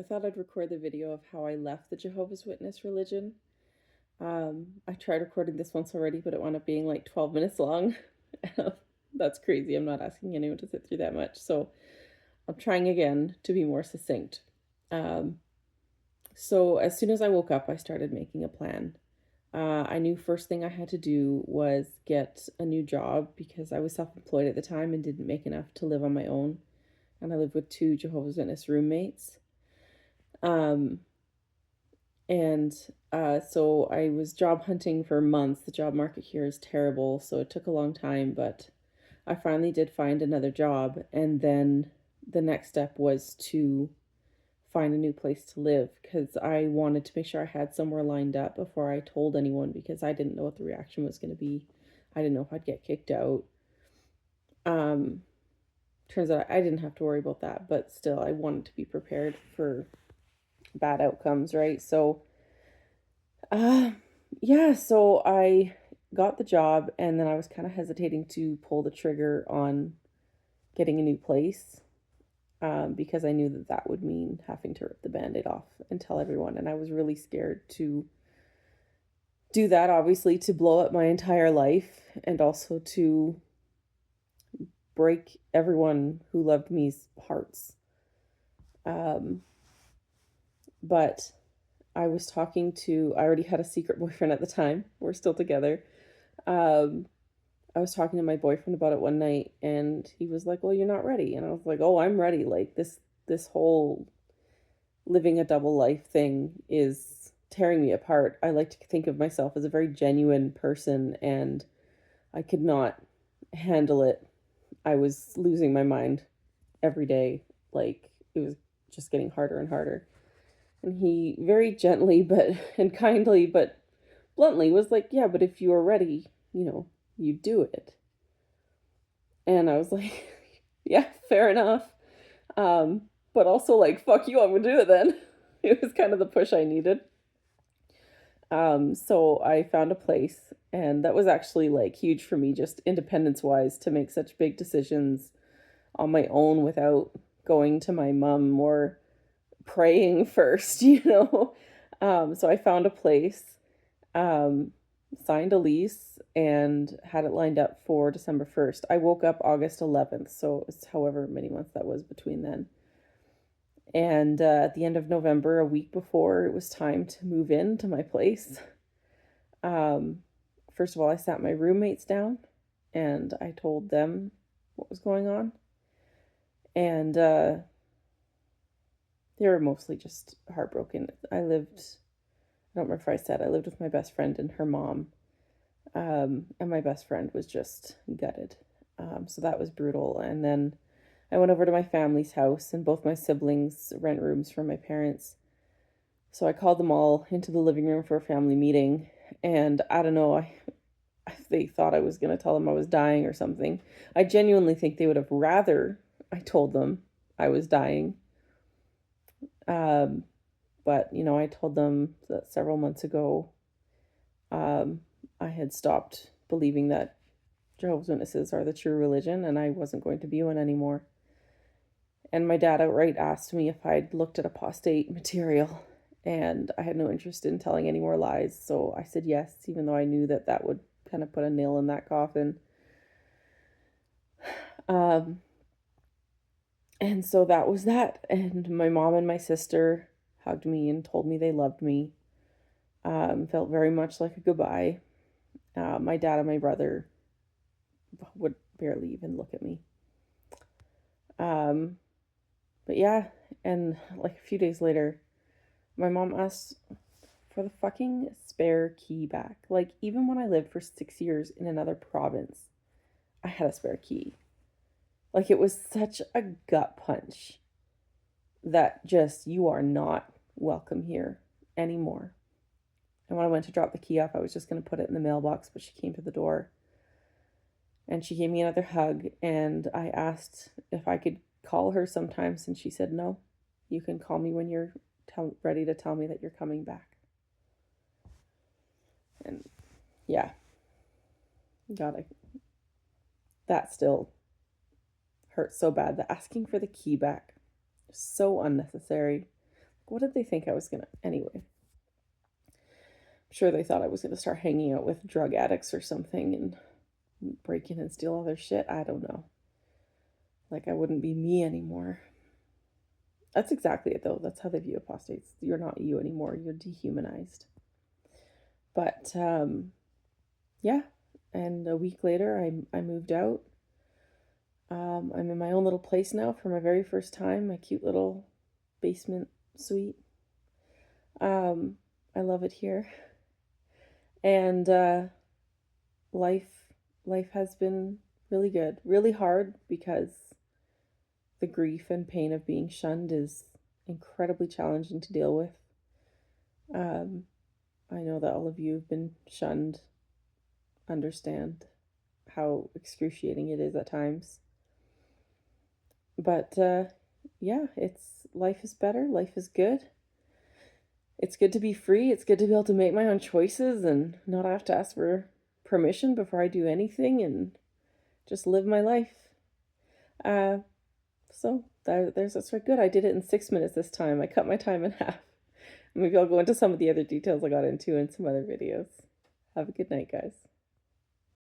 thought I'd record the video of how I left the Jehovah's Witness religion. I tried recording this once already, but it wound up being like 12 minutes long. That's crazy. I'm not asking anyone to sit through that much. So I'm trying again to be more succinct. Um, so as soon as I woke up, I started making a plan. I knew first thing I had to do was get a new job because I was self-employed at the time and didn't make enough to live on my own. And I lived with two Jehovah's Witness roommates. Um, so I was job hunting for months. The job market here is terrible, so it took a long time, but I finally did find another job. And then the next step was to find a new place to live because I wanted to make sure I had somewhere lined up before I told anyone because I didn't know what the reaction was going to be. I didn't know if I'd get kicked out. Um, Turns out I didn't have to worry about that, but still, I wanted to be prepared for bad outcomes, right? Uh, so I got the job and then I was kind of hesitating to pull the trigger on getting a new place because I knew that that would mean having to rip the band-aid off and tell everyone. And I was really scared to do that, obviously, to blow up my entire life and also to break everyone who loved me's hearts. But I already had a secret boyfriend at the time. We're still together. Um, I was talking to my boyfriend about it one night and he was like, "Well, you're not ready." And I was like, "Oh, I'm ready. Like this whole living a double life thing is tearing me apart. I like to think of myself as a very genuine person and I could not handle it. I was losing my mind every day. Like it was just getting harder and harder." And he very gently but and kindly but bluntly was like, "Yeah, but if you are ready, you do it." And I was like, "Yeah, fair enough." But also like, "Fuck you, I'm gonna do it then." It was kind of the push I needed. So I found a place, and that was actually like huge for me, just independence wise, to make such big decisions on my own without going to my mom or praying first. So I found a place, um, signed a lease, and had it lined up for December 1st. I woke up August 11th, so it's however many months that was between then. And at the end of November, a week before it was time to move into my place, um, first of all, I sat my roommates down and I told them what was going on. And they were mostly just heartbroken. I don't remember if I said I lived with my best friend and her mom. And my best friend was just gutted. So that was brutal. And then I went over to my family's house, and both my siblings rent rooms from my parents. So I called them all into the living room for a family meeting. And I don't know, they thought I was going to tell them I was dying or something. I genuinely think they would have rather I told them I was dying. Um, but, I told them that several months ago, um, I had stopped believing that Jehovah's Witnesses are the true religion and I wasn't going to be one anymore. And my dad outright asked me if I'd looked at apostate material, and I had no interest in telling any more lies. So I said yes, even though I knew that that would kind of put a nail in that coffin. Um, and so that was that. And my mom and my sister hugged me and told me they loved me. Felt very much like a goodbye. My dad and my brother would barely even look at me. Um, but yeah, and like a few days later, my mom asked for the fucking spare key back. Like, even when I lived for 6 years in another province, I had a spare key. Like, it was such a gut punch that just, you are not welcome here anymore. And when I went to drop the key off, I was just going to put it in the mailbox, but she came to the door and she gave me another hug. And I asked if I could call her sometimes, and she said, "No, you can call me when you're ready to tell me that you're coming back." And yeah, that still hurts so bad. The asking for the key back, so unnecessary. what did they think I was gonna? Anyway, I'm sure they thought I was gonna start hanging out with drug addicts or something and break in and steal all their shit. I don't know. Like I wouldn't be me anymore. That's exactly it, though. That's how they view apostates. You're not you anymore. You're dehumanized. But yeah, and a week later, I moved out. I'm in my own little place now for my very first time. My cute little basement suite. I love it here, and life life has been really good, really hard because the grief and pain of being shunned is incredibly challenging to deal with. Um, I know that all of you have been shunned, understand how excruciating it is at times. But yeah, it's life is better, life is good. It's good to be free. It's good to be able to make my own choices and not have to ask for permission before I do anything and just live my life. Uh, so that's right. Good. I did it in 6 minutes this time. I cut my time in half. Maybe I'll go into some of the other details I got into in some other videos. Have a good night, guys.